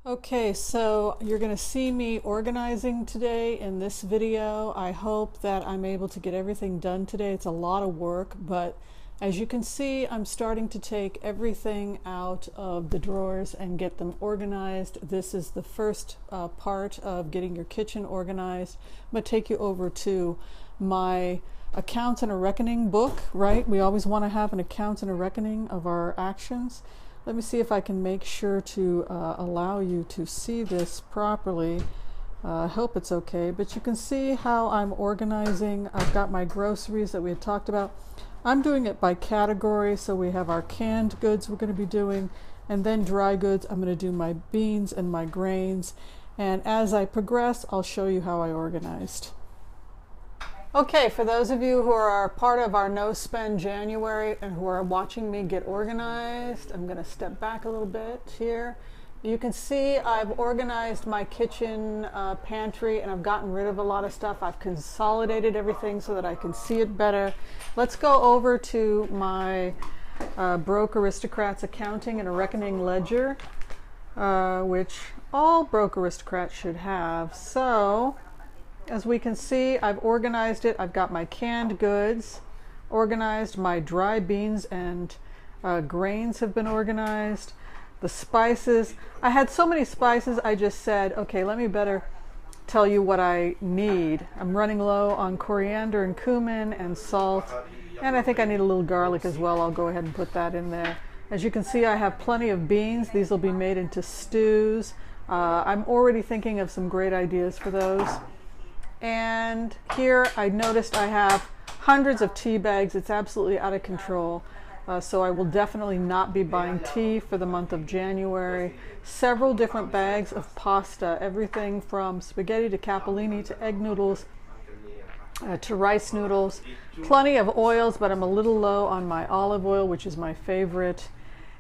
Okay, so you're going to see me organizing today in this video. I hope that I'm able to get everything done today. It's a lot of work, but as you can see, I'm starting to take everything out of the drawers and get them organized. This is the first part of getting your kitchen organized. I'm going to take you over to my accounts and a reckoning book, right? We always want to have an accounts and a reckoning of our actions. Let me see if I can make sure to allow you to see this properly. I hope it's okay, but you can see how I'm organizing. I've got my groceries that we had talked about. I'm doing it by category, so we have our canned goods we're going to be doing, and then dry goods. I'm going to do my beans and my grains, and as I progress, I'll show you how I organized. Okay, for those of you who are part of our No Spend January and who are watching me get organized, I'm going to step back a little bit here. You can see I've organized my kitchen pantry and I've gotten rid of a lot of stuff. I've consolidated everything so that I can see it better. Let's go over to my Broke Aristocrats accounting and a reckoning ledger, which all Broke Aristocrats should have. So, as we can see, I've organized it. I've got my canned goods organized. My dry beans and grains have been organized. The spices. I had so many spices, I just said, okay, let me better tell you what I need. I'm running low on coriander and cumin and salt. And I think I need a little garlic as well. I'll go ahead and put that in there. As you can see, I have plenty of beans. These will be made into stews. I'm already thinking of some great ideas for those. And here I noticed I have hundreds of tea bags. It's absolutely out of control. So I will definitely not be buying tea for the month of January. Several different bags of pasta, everything from spaghetti to capellini to egg noodles to rice noodles. Plenty of oils, but I'm a little low on my olive oil, which is my favorite.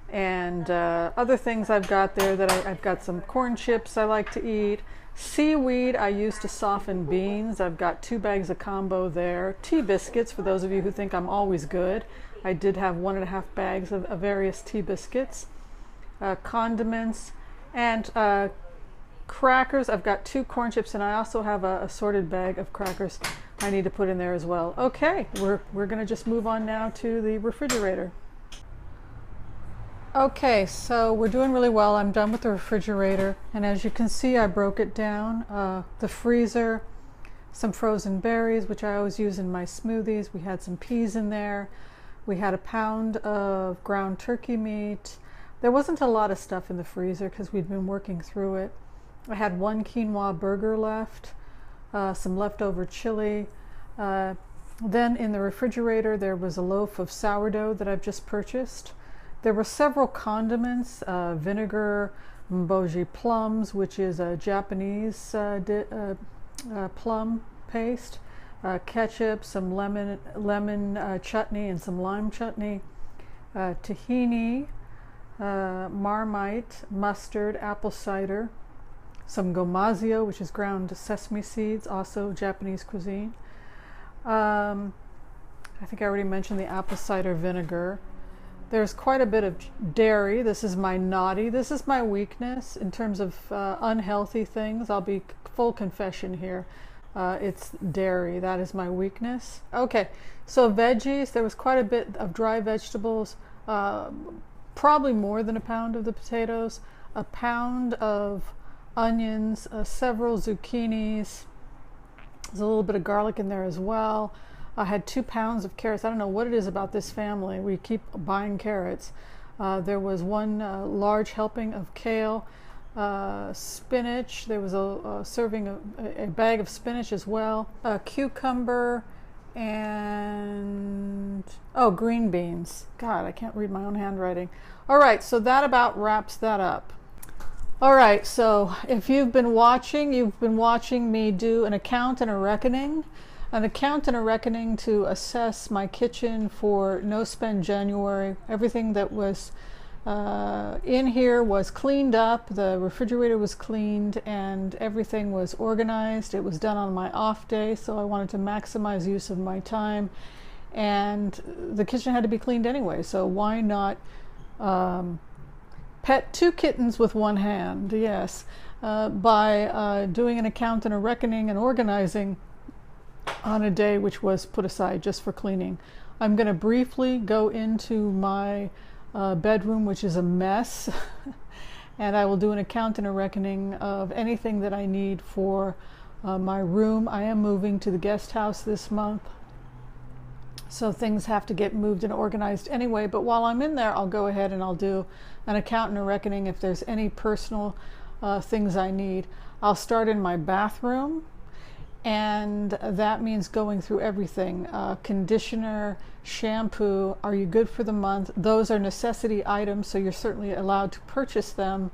And other things I've got there that I've got some corn chips I like to eat. Seaweed I use to soften beans. I've got 2 bags of combo there. Tea biscuits, for those of you who think I'm always good. I did have 1.5 bags of various tea biscuits. Condiments and crackers. I've got 2 corn chips, and I also have a assorted bag of crackers I need to put in there as well. Okay, we're going to just move on now to the refrigerator. Okay, so we're doing really well. I'm done with the refrigerator, and as you can see, I broke it down. The freezer, some frozen berries, which I always use in my smoothies. We had some peas in there. We had a pound of ground turkey meat. There wasn't a lot of stuff in the freezer because we'd been working through it. I had 1 quinoa burger left, some leftover chili. Then in the refrigerator, there was a loaf of sourdough that I've just purchased. There were several condiments, vinegar, mboji plums, which is a Japanese plum paste, ketchup, some lemon chutney and some lime chutney, tahini, Marmite, mustard, apple cider, some gomazio, which is ground sesame seeds, also Japanese cuisine. I think I already mentioned the apple cider vinegar. There's quite a bit of dairy. This is my naughty. This is my weakness in terms of unhealthy things. I'll be full confession here. It's dairy. That is my weakness. Okay, so veggies. There was quite a bit of dry vegetables. Probably more than a pound of the potatoes. A pound of onions. Several zucchinis. There's a little bit of garlic in there as well. I had 2 pounds of carrots. I don't know what it is about this family. We keep buying carrots. There was 1 large helping of kale, spinach. There was a serving of a bag of spinach as well. A cucumber and green beans. God, I can't read my own handwriting. All right, so that about wraps that up. All right, so if you've been watching me do an account and a reckoning. An account and a reckoning to assess my kitchen for No Spend January. Everything that was in here was cleaned up. The refrigerator was cleaned and everything was organized. It was done on my off day, so I wanted to maximize use of my time. And the kitchen had to be cleaned anyway, so why not pet 2 kittens with 1 hand, yes, by doing an account and a reckoning and organizing on a day which was put aside just for cleaning. I'm going to briefly go into my bedroom, which is a mess, and I will do an account and a reckoning of anything that I need for my room. I am moving to the guest house this month, so things have to get moved and organized anyway, but while I'm in there, I'll go ahead and I'll do an account and a reckoning if there's any personal things I need. I'll start in my bathroom, and that means going through everything. Conditioner, shampoo, are you good for the month? Those are necessity items, so you're certainly allowed to purchase them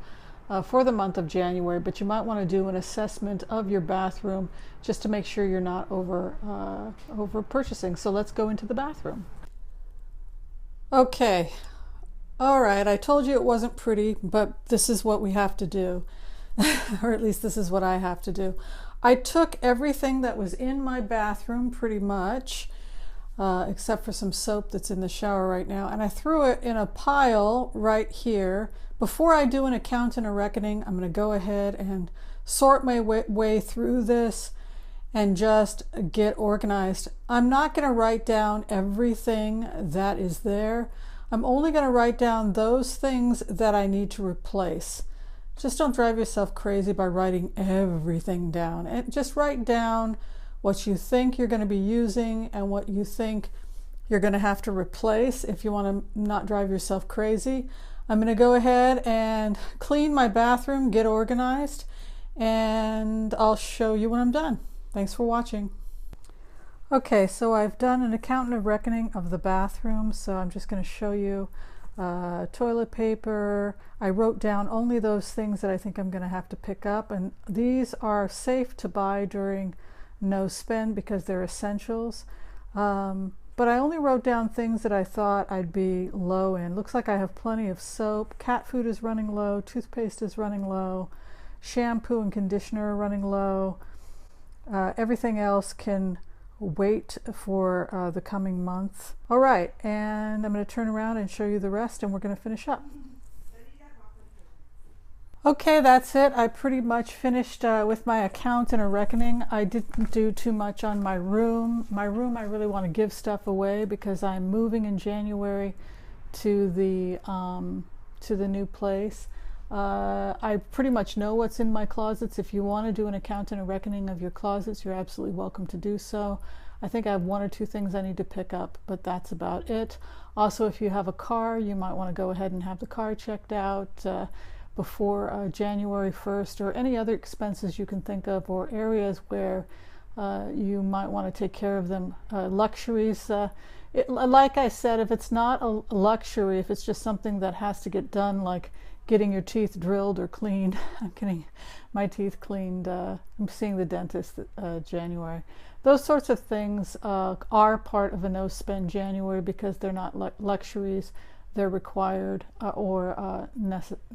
for the month of January, but you might want to do an assessment of your bathroom just to make sure you're not over purchasing. So let's go into the bathroom. Okay, all right, I told you it wasn't pretty, but this is what we have to do, or at least this is what I have to do. I took everything that was in my bathroom pretty much, except for some soap that's in the shower right now, and I threw it in a pile right here. Before I do an account and a reckoning, I'm going to go ahead and sort my way through this and just get organized. I'm not going to write down everything that is there. I'm only going to write down those things that I need to replace. Just don't drive yourself crazy by writing everything down. And just write down what you think you're going to be using and what you think you're going to have to replace if you want to not drive yourself crazy. I'm going to go ahead and clean my bathroom, get organized, and I'll show you when I'm done. Thanks for watching. Okay, so I've done an account and a reckoning of the bathroom, so I'm just going to show you toilet paper. I wrote down only those things that I think I'm going to have to pick up, and these are safe to buy during no spend because they're essentials. But I only wrote down things that I thought I'd be low in. Looks like I have plenty of soap. Cat food is running low. Toothpaste is running low. Shampoo and conditioner are running low. Everything else can wait for the coming month. All right, and I'm going to turn around and show you the rest, and we're going to finish up. Okay, that's it. I pretty much finished with my account and a reckoning. I didn't do too much on my room. My room, I really want to give stuff away because I'm moving in January to the new place. I pretty much know what's in my closets. If you want to do an account and a reckoning of your closets, you're absolutely welcome to do so. I think I have 1 or 2 things I need to pick up, but that's about it. Also, if you have a car, you might want to go ahead and have the car checked out before January 1st, or any other expenses you can think of, or areas where you might want to take care of them. Luxuries, like I said, if it's not a luxury, if it's just something that has to get done, like getting your teeth drilled or cleaned. I'm getting my teeth cleaned. I'm seeing the dentist January. Those sorts of things are part of a no-spend January because they're not luxuries. They're required or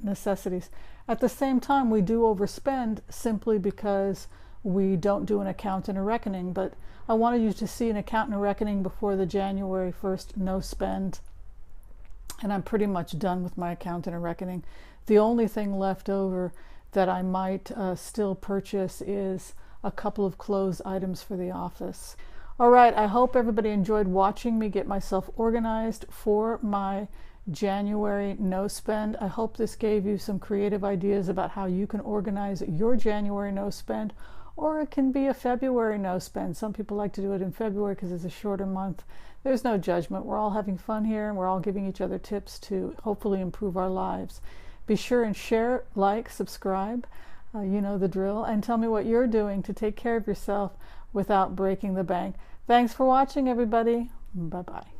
necessities. At the same time, we do overspend simply because we don't do an account and a reckoning. But I wanted you to see an account and a reckoning before the January 1st no spend. And I'm pretty much done with my account and a reckoning. The only thing left over that I might still purchase is a couple of clothes items for the office. All right, I hope everybody enjoyed watching me get myself organized for my January no spend. I hope this gave you some creative ideas about how you can organize your January no spend, or it can be a February no spend. Some people like to do it in February because it's a shorter month. There's no judgment. We're all having fun here, and we're all giving each other tips to hopefully improve our lives. Be sure and share, like, subscribe. You know the drill. And tell me what you're doing to take care of yourself without breaking the bank. Thanks for watching, everybody. Bye-bye.